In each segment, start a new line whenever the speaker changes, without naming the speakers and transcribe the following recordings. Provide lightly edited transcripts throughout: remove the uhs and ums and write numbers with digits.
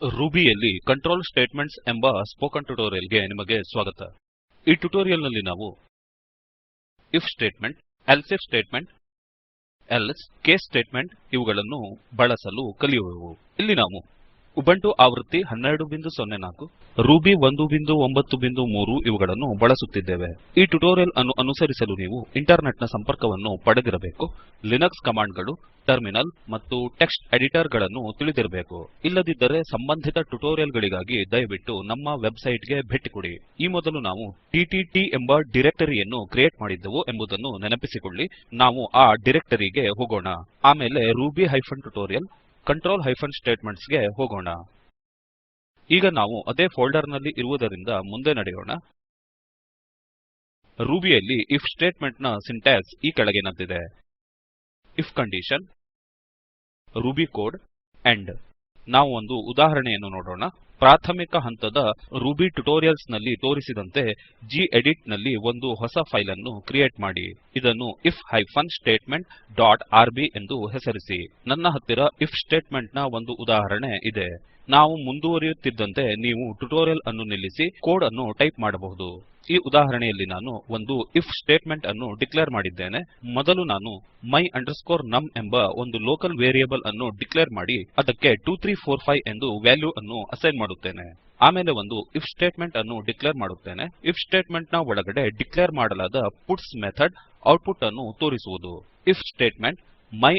ರೂಬಿಯಲ್ಲಿ control statements ಎಂಬ spoken ಟ್ಯುಟೋರಿಯಲ್ಗೆ ನಿಮಗೆ ಸ್ವಾಗತ. ಈ ಟ್ಯುಟೋರಿಯಲ್ನಲ್ಲಿ ನಾವು if statement, else if statement, else, case statement ಇವುಗಳನ್ನು ಬಳಸಲು ಕಲಿಯುವೆವು. ಇಲ್ಲಿ ನಾವು ಉಬುಂಟು ಆವೃತ್ತಿ 12.04 ರೂಬಿ 1.9.3 ಇವುಗಳನ್ನು ಬಳಸುತ್ತಿದ್ದೇವೆ. ಈ ಟ್ಯುಟೋರಿಯಲ್ ಅನ್ನು ಅನುಸರಿಸಲು ನೀವು ಇಂಟರ್ನೆಟ್ ನ ಸಂಪರ್ಕವನ್ನು ಪಡೆದಿರಬೇಕು. ಲಿನಕ್ಸ್ ಕಮಾಂಡ್ ಗಳು, ಟರ್ಮಿನಲ್ ಮತ್ತು ಟೆಕ್ಸ್ಟ್ ಎಡಿಟರ್ ಗಳನ್ನು ತಿಳಿದಿರಬೇಕು. ಇಲ್ಲದಿದ್ದರೆ ಸಂಬಂಧಿತ ಟ್ಯುಟೋರಿಯಲ್ ಗಳಿಗಾಗಿ ದಯವಿಟ್ಟು ನಮ್ಮ ವೆಬ್ಸೈಟ್ ಗೆ ಭೇಟಿ ಕೊಡಿ. ಈ ಮೊದಲು ನಾವು ಟಿಟಿಟಿ ಎಂಬ ಡಿರೆಕ್ಟರಿಯನ್ನು ಕ್ರಿಯೇಟ್ ಮಾಡಿದ್ದೆವು ಎಂಬುದನ್ನು ನೆನಪಿಸಿಕೊಳ್ಳಿ. ನಾವು ಆ ಡಿರೆಕ್ಟರಿಗೆ ಹೋಗೋಣ. ಆಮೇಲೆ Ruby hyphen tutorial control hyphen statements ಗೆ ಹೋಗೋಣ. ಈಗ ನಾವು ಅದೇ ಫೋಲ್ಡರ್ ನಲ್ಲಿ ಇರುವುದರಿಂದ ಮುಂದೆ ನಡೆಯೋಣ. ರೂಬಿಯಲ್ಲಿ ಇಫ್ ಸ್ಟೇಟ್ಮೆಂಟ್ ನ ಸಿಂಟ್ಯಾಕ್ಸ್ ಈ ಕೆಳಗಿನಂತಿದೆ. If condition, Ruby code, end. ನಾವು ಒಂದು ಉದಾಹರಣೆಯನ್ನು ನೋಡೋಣ. ಪ್ರಾಥಮಿಕ ಹಂತದ ರೂಬಿ ಟ್ಯುಟೋರಿಯಲ್ಸ್ ನಲ್ಲಿ ತೋರಿಸಿದಂತೆ ಗೆಡಿಟ್ ನಲ್ಲಿ ಒಂದು ಹೊಸ ಫೈಲ್ ಅನ್ನು ಕ್ರಿಯೇಟ್ ಮಾಡಿ. ಇದನ್ನು if hyphen statement dot R B ಎಂದು ಹೆಸರಿಸಿ. ನನ್ನ ಹತ್ತಿರ ಇಫ್ ಸ್ಟೇಟ್ಮೆಂಟ್ ನ ಒಂದು ಉದಾಹರಣೆ ಇದೆ. ನಾವು ಮುಂದುವರಿಯುತ್ತಿದ್ದಂತೆ ನೀವು ಟ್ಯುಟೋರಿಯಲ್ ಅನ್ನು ನಿಲ್ಲಿಸಿ ಕೋಡ್ ಅನ್ನು ಟೈಪ್ ಮಾಡಬಹುದು. ಈ ಉದಾಹರಣೆಯಲ್ಲಿ ನಾನು ಒಂದು ಇಫ್ ಸ್ಟೇಟ್ಮೆಂಟ್ ಅನ್ನು ಡಿಕ್ಲೇರ್ ಮಾಡಿದ್ದೇನೆ. ಮೊದಲು ನಾನು my num ಎಂಬ ಒಂದು ಲೋಕಲ್ ವೇರಿಯೇಬಲ್ ಅನ್ನು ಡಿಕ್ಲೇರ್ ಮಾಡಿ ಅದಕ್ಕೆ 2345 ಎಂದು ವ್ಯಾಲ್ಯೂ ಅನ್ನು ಅಸೈನ್ ಮಾಡುತ್ತೇನೆ. ಆಮೇಲೆ ಒಂದು ಇಫ್ ಸ್ಟೇಟ್ಮೆಂಟ್ ಅನ್ನು ಡಿಕ್ಲೇರ್ ಮಾಡುತ್ತೇನೆ. ಇಫ್ ಸ್ಟೇಟ್ಮೆಂಟ್ ನ ಒಳಗಡೆ ಡಿಕ್ಲೇರ್ ಮಾಡಲಾದ ಪುಟ್ಸ್ ಮೆಥಡ್ ಔಟ್ಪುಟ್ ಅನ್ನು ತೋರಿಸುವುದು. ಇಫ್ ಸ್ಟೇಟ್ಮೆಂಟ್ my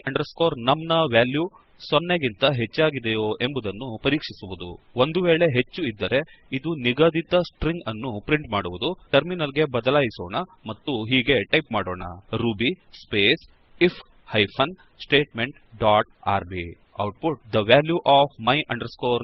num ನ ವ್ಯಾಲ್ಯೂ 0 ಗಿಂತ ಹೆಚ್ಚಾಗಿದೆಯೋ ಎಂಬುದನ್ನು ಪರೀಕ್ಷಿಸುವುದು. ಒಂದು ವೇಳೆ ಹೆಚ್ಚು ಇದ್ದರೆ ಇದು ನಿಗದಿತ ಸ್ಟ್ರಿಂಗ್ ಅನ್ನು ಪ್ರಿಂಟ್ ಮಾಡುವುದು. ಟರ್ಮಿನಲ್ ಗೆ ಬದಲಾಯಿಸೋಣ ಮತ್ತು ಹೀಗೆ ಟೈಪ್ ಮಾಡೋಣ. Ruby space if hyphen statement dot R B. Output the value of my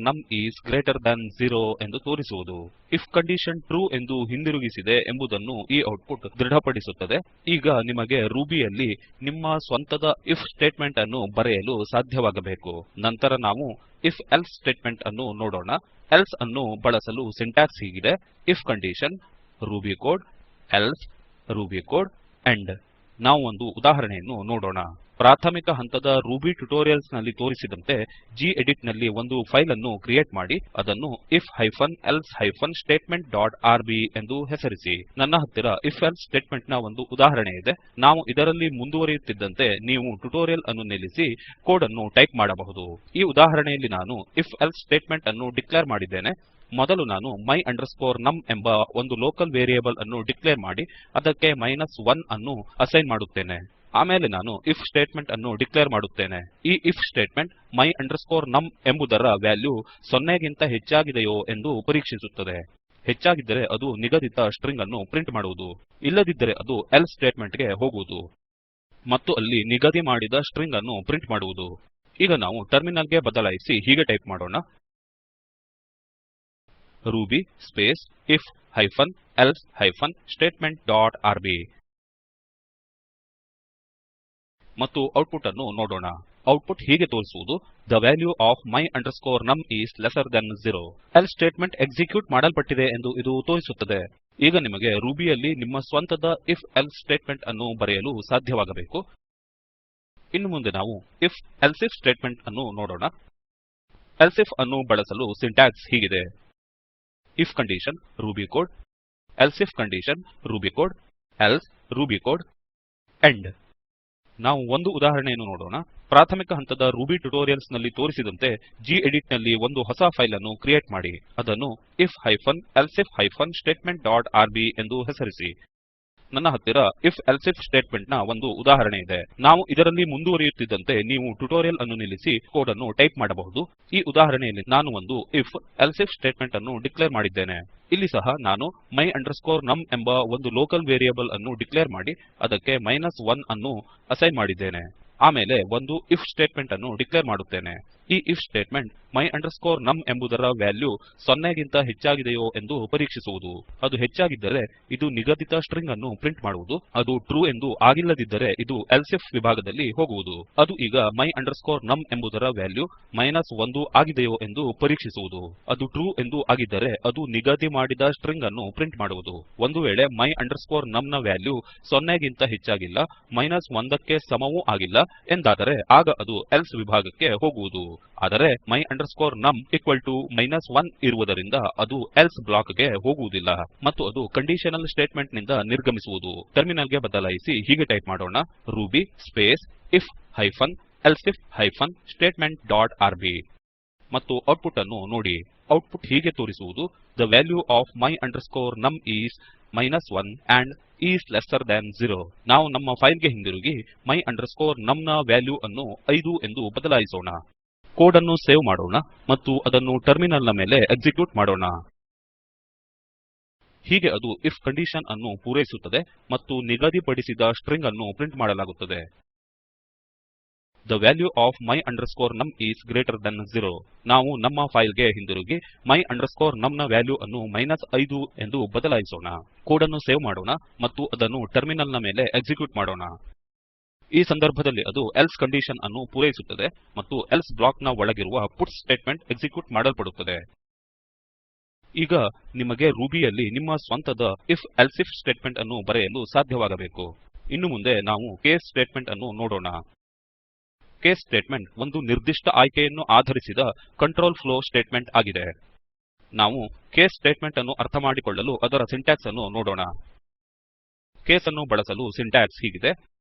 num is greater than 0 ಎಂದು ತೋರಿಸುವುದು. ಇಫ್ ಕಂಡೀಷನ್ ಟ್ರೂ ಎಂದು ಹಿಂದಿರುಗಿಸಿದೆ ಎಂಬುದನ್ನು ಈ ಔಟ್ಪುಟ್ ದೃಢಪಡಿಸುತ್ತದೆ. ಈಗ ನಿಮಗೆ ರೂಬಿಯಲ್ಲಿ ನಿಮ್ಮ ಸ್ವಂತದ ಇಫ್ ಸ್ಟೇಟ್ಮೆಂಟ್ ಅನ್ನು ಬರೆಯಲು ಸಾಧ್ಯವಾಗಬೇಕು. ನಂತರ ನಾವು ಇಫ್ ಎಲ್ಸ್ ಸ್ಟೇಟ್ಮೆಂಟ್ ಅನ್ನು ನೋಡೋಣ. ಎಲ್ಸ್ ಅನ್ನು ಬಳಸಲು ಸಿಂಟ್ಯಾಕ್ಸ್ ಹೀಗಿದೆ. If condition, Ruby code, else, Ruby code, end. ನಾವು ಒಂದು ಉದಾಹರಣೆಯನ್ನು ನೋಡೋಣ. ಪ್ರಾಥಮಿಕ ಹಂತದ ರೂಬಿ ಟ್ಯುಟೋರಿಯಲ್ಸ್ ನಲ್ಲಿ ತೋರಿಸಿದಂತೆ ಗೆಡಿಟ್ ನಲ್ಲಿ ಒಂದು ಫೈಲ್ ಅನ್ನು ಕ್ರಿಯೇಟ್ ಮಾಡಿ ಅದನ್ನು if hyphen else hyphen statement dot R B ಎಂದು ಹೆಸರಿಸಿ. ನನ್ನ ಹತ್ತಿರ ಇಫ್ ಎಲ್ಸ್ ಸ್ಟೇಟ್ಮೆಂಟ್ ನ ಒಂದು ಉದಾಹರಣೆ ಇದೆ. ನಾವು ಇದರಲ್ಲಿ ಮುಂದುವರಿಯುತ್ತಿದ್ದಂತೆ ನೀವು ಟ್ಯುಟೋರಿಯಲ್ ಅನ್ನು ನಿಲ್ಲಿಸಿ ಕೋಡ್ ಅನ್ನು ಟೈಪ್ ಮಾಡಬಹುದು. ಈ ಉದಾಹರಣೆಯಲ್ಲಿ ನಾನು ಇಫ್ ಎಲ್ಸ್ ಸ್ಟೇಟ್ಮೆಂಟ್ ಅನ್ನು ಡಿಕ್ಲೇರ್ ಮಾಡಿದ್ದೇನೆ. ಮೊದಲು ನಾನು my num ಎಂಬ ಒಂದು ಲೋಕಲ್ ವೇರಿಯೇಬಲ್ ಅನ್ನು ಡಿಕ್ಲೇರ್ ಮಾಡಿ ಅದಕ್ಕೆ -1 ಅನ್ನು ಅಸೈನ್ ಮಾಡುತ್ತೇನೆ. ಆಮೇಲೆ ನಾನು ಇಫ್ ಸ್ಟೇಟ್ಮೆಂಟ್ ಅನ್ನು ಡಿಕ್ಲೇರ್ ಮಾಡುತ್ತೇನೆ. ಈ ಇಫ್ ಸ್ಟೇಟ್ಮೆಂಟ್ my num ಎಂಬುದರ ವ್ಯಾಲ್ಯೂ 0 ಗಿಂತ ಹೆಚ್ಚಾಗಿದೆಯೋ ಎಂದು ಪರೀಕ್ಷಿಸುತ್ತದೆ. ಹೆಚ್ಚಾಗಿದ್ದರೆ ಅದು ನಿಗದಿತ ಸ್ಟ್ರಿಂಗ್ ಅನ್ನು ಪ್ರಿಂಟ್ ಮಾಡುವುದು. ಇಲ್ಲದಿದ್ದರೆ ಅದು ಎಲ್ಸ್ ಸ್ಟೇಟ್ಮೆಂಟ್ ಗೆ ಹೋಗುವುದು ಮತ್ತು ಅಲ್ಲಿ ನಿಗದಿ ಮಾಡಿದ ಸ್ಟ್ರಿಂಗ್ ಅನ್ನು ಪ್ರಿಂಟ್ ಮಾಡುವುದು. ಈಗ ನಾವು ಟರ್ಮಿನಲ್ ಗೆ ಬದಲಾಯಿಸಿ ಹೀಗೆ ಟೈಪ್ ಮಾಡೋಣ. Ruby space if hyphen else hyphen statement dot R B ಮತ್ತು ಔಟ್ಪುಟ್ ಅನ್ನು ನೋಡೋಣ. ಔಟ್ಪುಟ್ ಹೀಗೆ ತೋರಿಸುವುದು. the value of my num is lesser than 0. Else statement execute ಮಾಡಲ್ಪಟ್ಟಿದೆ ಎಂದು ಇದು ತೋರಿಸುತ್ತದೆ. ಈಗ ನಿಮಗೆ ರೂಬಿಯಲ್ಲಿ ನಿಮ್ಮ ಸ್ವಂತದ ಇಫ್ ಎಲ್ಸ್ ಸ್ಟೇಟ್ಮೆಂಟ್ ಅನ್ನು ಬರೆಯಲು ಸಾಧ್ಯವಾಗಬೇಕು. ಇನ್ನು ಮುಂದೆ ನಾವು ಇಫ್ ಎಲ್ಸಿಫ್ ಸ್ಟೇಟ್ಮೆಂಟ್ ಅನ್ನು ನೋಡೋಣ. ಎಲ್ಸಿಫ್ ಅನ್ನು ಬಳಸಲು ಸಿಂಟ್ಯಾಕ್ಸ್ ಹೀಗಿದೆ. If condition, Ruby code, elif condition, Ruby code, else, Ruby code, end. ನಾವು ಒಂದು ಉದಾಹರಣೆಯನ್ನು ನೋಡೋಣ. ಪ್ರಾಥಮಿಕ ಹಂತದ ರೂಬಿ ಟ್ಯುಟೋರಿಯಲ್ಸ್ ನಲ್ಲಿ ತೋರಿಸಿದಂತೆ ಗೆಡಿಟ್ ನಲ್ಲಿ ಒಂದು ಹೊಸ ಫೈಲ್ ಅನ್ನು ಕ್ರಿಯೇಟ್ ಮಾಡಿ ಅದನ್ನು if hyphen elif hyphen statement dot R B ಎಂದು ಹೆಸರಿಸಿ. ನನ್ನ ಹತ್ತಿರ ಇಫ್ ಎಲ್ಸಿಫ್ ಸ್ಟೇಟ್ಮೆಂಟ್ ನ ಒಂದು ಉದಾಹರಣೆ ಇದೆ. ನಾವು ಇದರಲ್ಲಿ ಮುಂದುವರಿಯುತ್ತಿದ್ದಂತೆ ನೀವು ಟ್ಯುಟೋರಿಯಲ್ ಅನ್ನು ನಿಲ್ಲಿಸಿ ಕೋಡ್ ಅನ್ನು ಟೈಪ್ ಮಾಡಬಹುದು. ಈ ಉದಾಹರಣೆಯಲ್ಲಿ ನಾನು ಒಂದು ಇಫ್ ಎಲ್ಸಿಫ್ ಸ್ಟೇಟ್ಮೆಂಟ್ ಅನ್ನು ಡಿಕ್ಲೇರ್ ಮಾಡಿದ್ದೇನೆ. ಇಲ್ಲಿ ಸಹ ನಾನು my num ಎಂಬ ಒಂದು ಲೋಕಲ್ ವೇರಿಯೇಬಲ್ ಅನ್ನು ಡಿಕ್ಲೇರ್ ಮಾಡಿ ಅದಕ್ಕೆ -1 ಅನ್ನು ಅಸೈನ್ ಮಾಡಿದ್ದೇನೆ. ಆಮೇಲೆ ಒಂದು ಇಫ್ ಸ್ಟೇಟ್ಮೆಂಟ್ ಅನ್ನು ಡಿಕ್ಲೇರ್ ಮಾಡುತ್ತೇನೆ. ಈ ಇಫ್ ಸ್ಟೇಟ್ಮೆಂಟ್ my num ಎಂಬುದರ ವ್ಯಾಲ್ಯೂ 0 ಗಿಂತ ಹೆಚ್ಚಾಗಿದೆಯೋ ಎಂದು ಪರೀಕ್ಷಿಸುವುದು. ಅದು ಹೆಚ್ಚಾಗಿದ್ದರೆ ಇದು ನಿಗದಿತ ಸ್ಟ್ರಿಂಗ್ ಅನ್ನು ಪ್ರಿಂಟ್ ಮಾಡುವುದು. ಅದು ಟ್ರೂ ಎಂದು ಆಗಿಲ್ಲದಿದ್ದರೆ ಇದು ಎಲ್ಸಿಫ್ ವಿಭಾಗದಲ್ಲಿ ಹೋಗುವುದು. ಅದು ಈಗ my num ಎಂಬುದರ ವ್ಯಾಲ್ಯೂ -1 ಆಗಿದೆಯೋ ಎಂದು ಪರೀಕ್ಷಿಸುವುದು. ಅದು ಟ್ರೂ ಎಂದು ಆಗಿದ್ದರೆ ಅದು ನಿಗದಿ ಮಾಡಿದ ಸ್ಟ್ರಿಂಗ್ ಅನ್ನು ಪ್ರಿಂಟ್ ಮಾಡುವುದು. ಒಂದು ವೇಳೆ my num ನ ವ್ಯಾಲ್ಯೂ 0 ಗಿಂತ ಹೆಚ್ಚಾಗಿಲ್ಲ, -1 ಕ್ಕೆ ಸಮವೂ ಆಗಿಲ್ಲ ಎಂದಾದರೆ ಆಗ ಅದು ಎಲ್ಸ್ ವಿಭಾಗಕ್ಕೆ ಹೋಗುವುದು. ಆದರೆ my num -1 ಇರುವುದರಿಂದ ಅದು ಎಲ್ಸ್ ಬ್ಲಾಕ್ ಗೆ ಹೋಗುವುದಿಲ್ಲ ಮತ್ತು ಅದು ಕಂಡೀಷನಲ್ ಸ್ಟೇಟ್ಮೆಂಟ್ ನಿಂದ ನಿರ್ಗಮಿಸುವುದು. ಟರ್ಮಿನಲ್ ಗೆ ಬದಲಾಯಿಸಿ ಹೀಗೆ ಟೈಪ್ ಮಾಡೋಣ Ruby space if hyphen elif hyphen statement dot R B ಮತ್ತು ಔಟ್ಪುಟ್ ಅನ್ನು ನೋಡಿ. ಔಟ್ಪುಟ್ ಹೀಗೆ ತೋರಿಸುವುದು the value of my num is -1 and is lesser than 0. ನಾವು ನಮ್ಮ ಫೈಲ್ ಗೆ ಹಿಂದಿರುಗಿ my num ನ ವ್ಯಾಲ್ಯೂ ಅನ್ನು 5 ಎಂದು ಬದಲಾಯಿಸೋಣ. ಕೋಡ್ ಅನ್ನು ಸೇವ್ ಮಾಡೋಣ ಮತ್ತು ಅದನ್ನು ಟರ್ಮಿನಲ್ ನ ಮೇಲೆ ಎಕ್ಸಿಕ್ಯೂಟ್ ಮಾಡೋಣ. ಹೀಗೆ ಅದು ಇಫ್ ಕಂಡೀಷನ್ ಅನ್ನು ಪೂರೈಸುತ್ತದೆ ಮತ್ತು ನಿಗದಿಪಡಿಸಿದ ಸ್ಟ್ರಿಂಗ್ ಅನ್ನು ಪ್ರಿಂಟ್ ಮಾಡಲಾಗುತ್ತದೆ. The value of my num is greater than 0. ನಾವು ನಮ್ಮ ಫೈಲ್ ಗೆ ಹಿಂದಿರುಗಿ my num ನ ವ್ಯಾಲ್ಯೂ ಅನ್ನು -5 ಎಂದು ಬದಲಾಯಿಸೋಣ. ಕೋಡ್ ಅನ್ನು ಸೇವ್ ಮಾಡೋಣ ಮತ್ತು ಅದನ್ನು ಟರ್ಮಿನಲ್ ನ ಮೇಲೆ ಎಕ್ಸಿಕ್ಯೂಟ್ ಮಾಡೋಣ. ಈ ಸಂದರ್ಭದಲ್ಲಿ ಅದು ಎಲ್ಸ್ ಕಂಡೀಷನ್ ಅನ್ನು ಪೂರೈಸುತ್ತದೆ ಮತ್ತು ಎಲ್ಸ್ ಬ್ಲಾಕ್ ನ ಒಳಗಿರುವ ಪುಟ್ಸ್ ಸ್ಟೇಟ್ಮೆಂಟ್ ಎಕ್ಸಿಕ್ಯೂಟ್ ಮಾಡಲ್ಪಡುತ್ತದೆ. ಈಗ ನಿಮಗೆ ರೂಬಿಯಲ್ಲಿ ನಿಮ್ಮ ಸ್ವಂತದ if ಎಲ್ಸಿಫ್ ಸ್ಟೇಟ್ಮೆಂಟ್ ಅನ್ನು ಬರೆಯಲು ಸಾಧ್ಯವಾಗಬೇಕು. ಇನ್ನು ಮುಂದೆ ನಾವು ಕೇಸ್ ಸ್ಟೇಟ್ಮೆಂಟ್ ಅನ್ನು ನೋಡೋಣ. ಕೇಸ್ ಸ್ಟೇಟ್ಮೆಂಟ್ ಒಂದು ನಿರ್ದಿಷ್ಟ ಆಯ್ಕೆಯನ್ನು ಆಧರಿಸಿದ ಕಂಟ್ರೋಲ್ ಫ್ಲೋ ಸ್ಟೇಟ್ಮೆಂಟ್ ಆಗಿದೆ. ನಾವು ಕೇಸ್ ಸ್ಟೇಟ್ಮೆಂಟ್ ಅನ್ನು ಅರ್ಥಮಾಡಿಕೊಳ್ಳಲು ಅದರ ಸಿಂಟ್ಯಾಕ್ಸ್ ಅನ್ನು ನೋಡೋಣ. ಕೇಸ್ ಅನ್ನು ಬಳಸಲು ಸಿಂಟ್ಯಾಕ್ಸ್ ಹೀಗಿದೆ.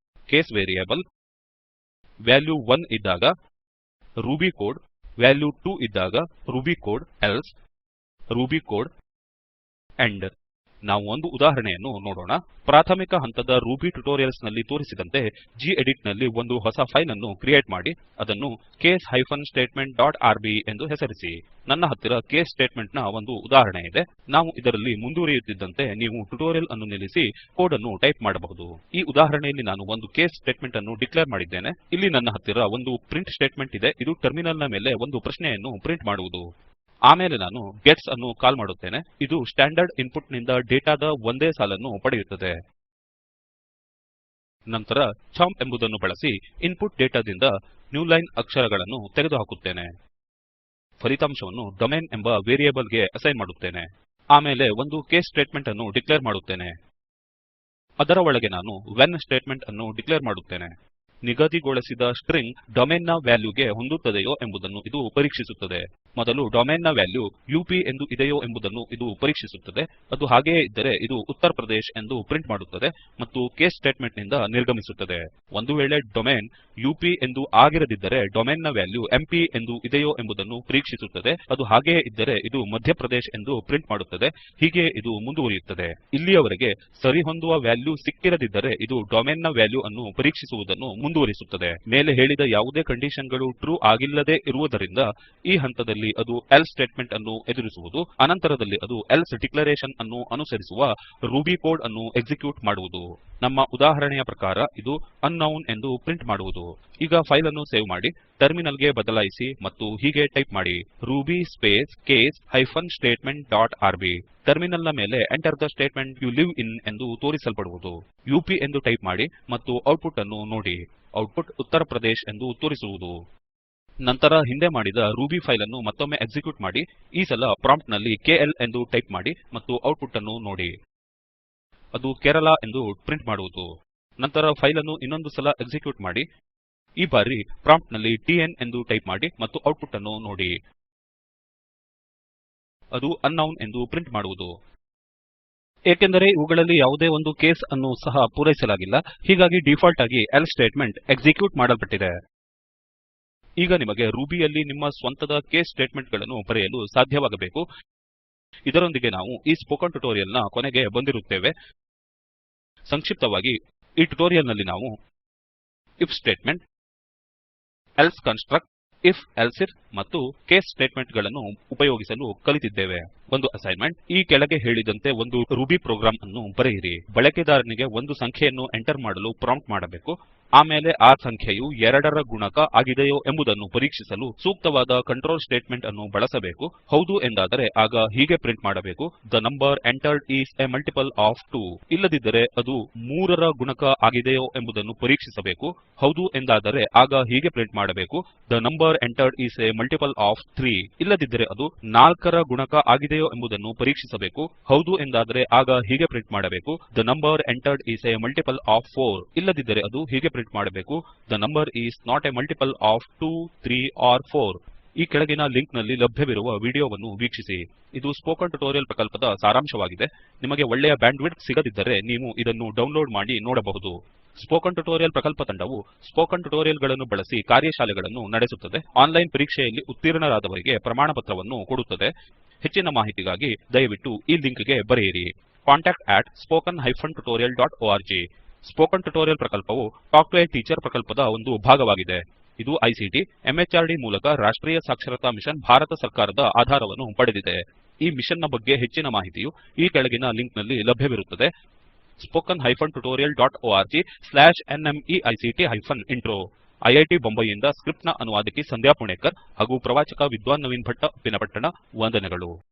ಕೇಸ್ ವೇರಿಯೇಬಲ್ ವ್ಯಾಲ್ಯೂ 1 ಇದ್ದಾಗ ರೂಬಿ ಕೋಡ್ ವ್ಯಾಲ್ಯೂ 2 ಇದ್ದಾಗ Ruby code else Ruby code end. ನಾವು ಒಂದು ಉದಾಹರಣೆಯನ್ನು ನೋಡೋಣ. ಪ್ರಾಥಮಿಕ ಹಂತದ ರೂಬಿ ಟ್ಯುಟೋರಿಯಲ್ಸ್ ನಲ್ಲಿ ತೋರಿಸಿದಂತೆ ಗೆಡಿಟ್ ನಲ್ಲಿ ಒಂದು ಹೊಸ ಫೈಲ್ ಅನ್ನು ಕ್ರಿಯೇಟ್ ಮಾಡಿ ಅದನ್ನು case hyphen statement dot R B ಎಂದು ಹೆಸರಿಸಿ. ನನ್ನ ಹತ್ತಿರ ಕೇಸ್ ಸ್ಟೇಟ್ಮೆಂಟ್ ನ ಒಂದು ಉದಾಹರಣೆ ಇದೆ. ನಾವು ಇದರಲ್ಲಿ ಮುಂದುವರಿಯುತ್ತಿದ್ದಂತೆ ನೀವು ಟ್ಯುಟೋರಿಯಲ್ ಅನ್ನು ನಿಲ್ಲಿಸಿ ಕೋಡ್ ಅನ್ನು ಟೈಪ್ ಮಾಡಬಹುದು. ಈ ಉದಾಹರಣೆಯಲ್ಲಿ ನಾನು ಒಂದು ಕೇಸ್ ಸ್ಟೇಟ್ಮೆಂಟ್ ಅನ್ನು ಡಿಕ್ಲೇರ್ ಮಾಡಿದ್ದೇನೆ. ಇಲ್ಲಿ ನನ್ನ ಹತ್ತಿರ ಒಂದು ಪ್ರಿಂಟ್ ಸ್ಟೇಟ್ಮೆಂಟ್ ಇದೆ. ಇದು ಟರ್ಮಿನಲ್ ನ ಮೇಲೆ ಒಂದು ಪ್ರಶ್ನೆಯನ್ನು ಪ್ರಿಂಟ್ ಮಾಡುವುದು. ಆಮೇಲೆ ನಾನು ಗೆಟ್ಸ್ ಅನ್ನು ಕಾಲ್ ಮಾಡುತ್ತೇನೆ. ಇದು ಸ್ಟ್ಯಾಂಡರ್ಡ್ ಇನ್ಪುಟ್ ನಿಂದ ಡೇಟಾದ ಒಂದೇ ಸಾಲನ್ನು ಪಡೆಯುತ್ತದೆ. ನಂತರ ಚಂಪ್ ಎಂಬುದನ್ನು ಬಳಸಿ ಇನ್ಪುಟ್ ಡೇಟಾದಿಂದ ನ್ಯೂ ಲೈನ್ ಅಕ್ಷರಗಳನ್ನು ತೆಗೆದುಹಾಕುತ್ತೇನೆ. ಫಲಿತಾಂಶವನ್ನು ಡೊಮೇನ್ ಎಂಬ ವೇರಿಯೇಬಲ್ ಗೆ ಅಸೈನ್ ಮಾಡುತ್ತೇನೆ. ಆಮೇಲೆ ಒಂದು ಕೇಸ್ ಸ್ಟೇಟ್ಮೆಂಟ್ ಅನ್ನು ಡಿಕ್ಲೇರ್ ಮಾಡುತ್ತೇನೆ. ಅದರ ಒಳಗೆ ನಾನು ವೆನ್ ಸ್ಟೇಟ್ಮೆಂಟ್ ಅನ್ನು ಡಿಕ್ಲೇರ್ ಮಾಡುತ್ತೇನೆ. ನಿಗದಿಗೊಳಿಸಿದ ಸ್ಟ್ರಿಂಗ್ ಡೊಮೇನ್ ನ ವ್ಯಾಲ್ಯೂಗೆ ಹೊಂದುತ್ತದೆಯೋ ಎಂಬುದನ್ನು ಇದು ಪರೀಕ್ಷಿಸುತ್ತದೆ. ಮೊದಲು ಡೊಮೇನ್ ನ ವ್ಯಾಲ್ಯೂ ಯುಪಿ ಎಂದು ಇದೆಯೋ ಎಂಬುದನ್ನು ಇದು ಪರೀಕ್ಷಿಸುತ್ತದೆ. ಅದು ಹಾಗೆಯೇ ಇದ್ದರೆ ಇದು ಉತ್ತರ ಪ್ರದೇಶ್ ಎಂದು ಪ್ರಿಂಟ್ ಮಾಡುತ್ತದೆ ಮತ್ತು ಕೇಸ್ ಸ್ಟೇಟ್ಮೆಂಟ್ ನಿಂದ ನಿರ್ಗಮಿಸುತ್ತದೆ. ಒಂದು ವೇಳೆ ಡೊಮೇನ್ ಯುಪಿ ಎಂದು ಆಗಿರದಿದ್ದರೆ ಡೊಮೇನ್ ನ ವ್ಯಾಲ್ಯೂ ಎಂಪಿ ಎಂದು ಇದೆಯೋ ಎಂಬುದನ್ನು ಪರೀಕ್ಷಿಸುತ್ತದೆ. ಅದು ಹಾಗೆಯೇ ಇದ್ದರೆ ಇದು ಮಧ್ಯಪ್ರದೇಶ್ ಎಂದು ಪ್ರಿಂಟ್ ಮಾಡುತ್ತದೆ. ಹೀಗೆ ಇದು ಮುಂದುವರಿಯುತ್ತದೆ. ಇಲ್ಲಿಯವರೆಗೆ ಸರಿಹೊಂದುವ ವ್ಯಾಲ್ಯೂ ಸಿಕ್ಕಿರದಿದ್ದರೆ ಇದು ಡೊಮೇನ್ ನ ವ್ಯಾಲ್ಯೂ ಅನ್ನು ಪರೀಕ್ಷಿಸುವುದನ್ನು ಮುಂದುವರಿಸುತ್ತದೆ. ಮೇಲೆ ಹೇಳಿದ ಯಾವುದೇ ಕಂಡೀಷನ್ ಗಳು ಟ್ರೂ ಆಗಿಲ್ಲದೆ ಇರುವುದರಿಂದ ಈ ಹಂತದಲ್ಲಿ ಅದು ಎಲ್ಸ್ ಸ್ಟೇಟ್ಮೆಂಟ್ ಅನ್ನು ಎದುರಿಸುವುದು. ಅನಂತರದಲ್ಲಿ ಅದು ಎಲ್ಸ್ ಡಿಕ್ಲರೇಷನ್ ಅನ್ನು ಅನುಸರಿಸುವ ರೂಬಿ ಕೋಡ್ ಅನ್ನು ಎಕ್ಸಿಕ್ಯೂಟ್ ಮಾಡುವುದು. ನಮ್ಮ ಉದಾಹರಣೆಯ ಪ್ರಕಾರ ಇದು ಅನ್ನೌನ್ ಎಂದು ಪ್ರಿಂಟ್ ಮಾಡುವುದು. ಈಗ ಫೈಲ್ ಅನ್ನು ಸೇವ್ ಮಾಡಿ ಟರ್ಮಿನಲ್ ಗೆ ಬದಲಾಯಿಸಿ ಮತ್ತು ಹೀಗೆ ಟೈಪ್ ಮಾಡಿ ruby space case hyphen statement dot rb. Terminal ನ ಮೇಲೆ enter the statement you live in ಎಂದು ತೋರಿಸಲ್ಪಡುವುದು. ಯುಪಿ ಎಂದು ಟೈಪ್ ಮಾಡಿ ಮತ್ತು ಔಟ್ಪುಟ್ ಅನ್ನು ನೋಡಿ. ಔಟ್ಪುಟ್ ಉತ್ತರ ಪ್ರದೇಶ್ ಎಂದು ತೋರಿಸುವುದು. ನಂತರ ಹಿಂದೆ ಮಾಡಿದ ರೂಬಿ ಫೈಲ್ ಅನ್ನು ಮತ್ತೊಮ್ಮೆ ಎಕ್ಸಿಕ್ಯೂಟ್ ಮಾಡಿ. ಈ ಸಲ ಪ್ರಾಂಪ್ಟ್ ನಲ್ಲಿ ಕೆಎಲ್ ಎಂದು ಟೈಪ್ ಮಾಡಿ ಮತ್ತು ಔಟ್ಪುಟ್ ಅನ್ನು ನೋಡಿ. ಅದು ಕೇರಳ ಎಂದು ಪ್ರಿಂಟ್ ಮಾಡುವುದು. ನಂತರ ಫೈಲ್ ಅನ್ನು ಇನ್ನೊಂದು ಸಲ ಎಕ್ಸಿಕ್ಯೂಟ್ ಮಾಡಿ. ಈ ಬಾರಿ ಪ್ರಾಂಪ್ಟ್ ನಲ್ಲಿ ಟಿಎನ್ ಎಂದು ಟೈಪ್ ಮಾಡಿ ಮತ್ತು ಔಟ್ಪುಟ್ ಅನ್ನು ನೋಡಿ. ಅದು ಅನ್ನೌನ್ ಎಂದು ಪ್ರಿಂಟ್ ಮಾಡುವುದು. ಏಕೆಂದರೆ ಇವುಗಳಲ್ಲಿ ಯಾವುದೇ ಒಂದು ಕೇಸ್ ಅನ್ನು ಸಹ ಪೂರೈಸಲಾಗಿಲ್ಲ, ಹೀಗಾಗಿ ಡಿಫಾಲ್ಟ್ ಆಗಿ ಎಲ್ಸ್ ಸ್ಟೇಟ್ಮೆಂಟ್ ಎಕ್ಸಿಕ್ಯೂಟ್ ಮಾಡಲ್ಪಟ್ಟಿದೆ. ಈಗ ನಿಮಗೆ ರೂಬಿಯಲ್ಲಿ ನಿಮ್ಮ ಸ್ವಂತದ ಕೇಸ್ ಸ್ಟೇಟ್ಮೆಂಟ್ ಗಳನ್ನು ಬರೆಯಲು ಸಾಧ್ಯವಾಗಬೇಕು. ಇದರೊಂದಿಗೆ ನಾವು ಈ ಸ್ಪೋಕನ್ ಟ್ಯುಟೋರಿಯಲ್ ನ ಕೊನೆಗೆ ಬಂದಿರುತ್ತೇವೆ. ಸಂಕ್ಷಿಪ್ತವಾಗಿ ಈ ಟ್ಯುಟೋರಿಯಲ್ ನಲ್ಲಿ ನಾವು if statement, else construct, if elif ಮತ್ತು ಕೇಸ್ ಸ್ಟೇಟ್ಮೆಂಟ್ ಗಳನ್ನು ಉಪಯೋಗಿಸಲು ಕಲಿತಿದ್ದೇವೆ. ಒಂದು ಅಸೈನ್ಮೆಂಟ್: ಈ ಕೆಳಗೆ ಹೇಳಿದಂತೆ ಒಂದು ರೂಬಿ ಪ್ರೋಗ್ರಾಮ್ ಅನ್ನು ಬರೆಯಿರಿ. ಬಳಕೆದಾರನಿಗೆ ಒಂದು ಸಂಖ್ಯೆಯನ್ನು ಎಂಟರ್ ಮಾಡಲು ಪ್ರಾಂಪ್ಟ್ ಮಾಡಬೇಕು. ಆಮೇಲೆ ಆ ಸಂಖ್ಯೆಯು 2ರ ಗುಣಕ ಆಗಿದೆಯೋ ಎಂಬುದನ್ನು ಪರೀಕ್ಷಿಸಲು ಸೂಕ್ತವಾದ ಕಂಟ್ರೋಲ್ ಸ್ಟೇಟ್ಮೆಂಟ್ ಅನ್ನು ಬಳಸಬೇಕು. ಹೌದು ಎಂದಾದರೆ ಆಗ ಹೀಗೆ ಪ್ರಿಂಟ್ ಮಾಡಬೇಕು: the number entered is a multiple of 2. ಇಲ್ಲದಿದ್ದರೆ ಅದು 3ರ ಗುಣಕ ಆಗಿದೆಯೋ ಎಂಬುದನ್ನು ಪರೀಕ್ಷಿಸಬೇಕು. ಹೌದು ಎಂದಾದರೆ ಆಗ ಹೀಗೆ ಪ್ರಿಂಟ್ ಮಾಡಬೇಕು: the number entered is a multiple of 3. ಇಲ್ಲದಿದ್ದರೆ ಅದು 4ರ ಗುಣಕ ಆಗಿದೆಯೋ ಎಂಬುದನ್ನು ಪರೀಕ್ಷಿಸಬೇಕು. ಹೌದು ಎಂದಾದರೆ ಆಗ ಹೀಗೆ ಪ್ರಿಂಟ್ ಮಾಡಬೇಕು: the number entered is a multiple of 4. ಇಲ್ಲದಿದ್ದರೆ ಅದು ಹೀಗೆ ಪ್ರಿಂಟ್ ಮಾಡಬೇಕು. The number is not a multiple of 2, 3 or 4. ಈ ಕೆಳಗಿನ ಲಿಂಕ್ ನಲ್ಲಿ ಲಭ್ಯವಿರುವ ವಿಡಿಯೋವನ್ನು ವೀಕ್ಷಿಸಿ. ಇದು ಸ್ಪೋಕನ್ ಟ್ಯುಟೋರಿಯಲ್ ಪ್ರಕಲ್ಪದ ಸಾರಾಂಶವಾಗಿದೆ. ನಿಮಗೆ ಒಳ್ಳೆಯ ಬ್ಯಾಂಡ್ವಿಡ್ತ್ ಸಿಗದಿದ್ದರೆ ನೀವು ಇದನ್ನು ಡೌನ್ಲೋಡ್ ಮಾಡಿ ನೋಡಬಹುದು. ಸ್ಪೋಕನ್ ಟ್ಯುಟೋರಿಯಲ್ ಪ್ರಕಲ್ಪ ತಂಡವು ಸ್ಪೋಕನ್ ಟ್ಯುಟೋರಿಯಲ್ ಗಳನ್ನು ಬಳಸಿ ಕಾರ್ಯಶಾಲೆಗಳನ್ನು ನಡೆಸುತ್ತದೆ. ಆನ್ಲೈನ್ ಪರೀಕ್ಷೆಯಲ್ಲಿ ಉತ್ತೀರ್ಣರಾದವರಿಗೆ ಪ್ರಮಾಣಪತ್ರವನ್ನು ಕೊಡುತ್ತದೆ. ಹೆಚ್ಚಿನ ಮಾಹಿತಿಗಾಗಿ ದಯವಿಟ್ಟು ಈ ಲಿಂಕ್ ಗೆ ಬರೆಯಿರಿ. contact@spoken-tutorial.org. ಸ್ಪೋಕನ್ ಟ್ಯುಟೋರಿಯಲ್ ಪ್ರಕಲ್ಪವು ಟಾಕ್ ಟು ಎ ಟೀಚರ್ ಪ್ರಕಲ್ಪದ ಒಂದು ಭಾಗವಾಗಿದೆ. ಇದು ಐಸಿಟಿ ಎಂಎಚಆರ್ಡಿ ಮೂಲಕ ರಾಷ್ಟ್ರೀಯ ಸಾಕ್ಷರತಾ ಮಿಷನ್ ಭಾರತ ಸರ್ಕಾರದ ಆಧಾರವನ್ನು ಪಡೆದಿದೆ. ಈ ಮಿಷನ್ ನ ಬಗ್ಗೆ ಹೆಚ್ಚಿನ ಮಾಹಿತಿಯು ಈ ಕೆಳಗಿನ ಲಿಂಕ್ ನಲ್ಲಿ ಲಭ್ಯವಿರುತ್ತದೆ. spoken-tutorial.org/nmeict-intro. ಐಐಟಿ ಬೊಂಬೈಯಿಂದ ಸ್ಕ್ರಿಪ್ಟ್ ನ ಅನುವಾದಕಿ ಸಂಧ್ಯಾ ಪುಣೇಕರ್ ಹಾಗೂ ಪ್ರವಾಚಕ ವಿದ್ವಾನ್ ನವೀನ್ ಭಟ್ಟ ಉಪ್ಪಿನಪಟ್ಟಣ. ವಂದನೆಗಳು.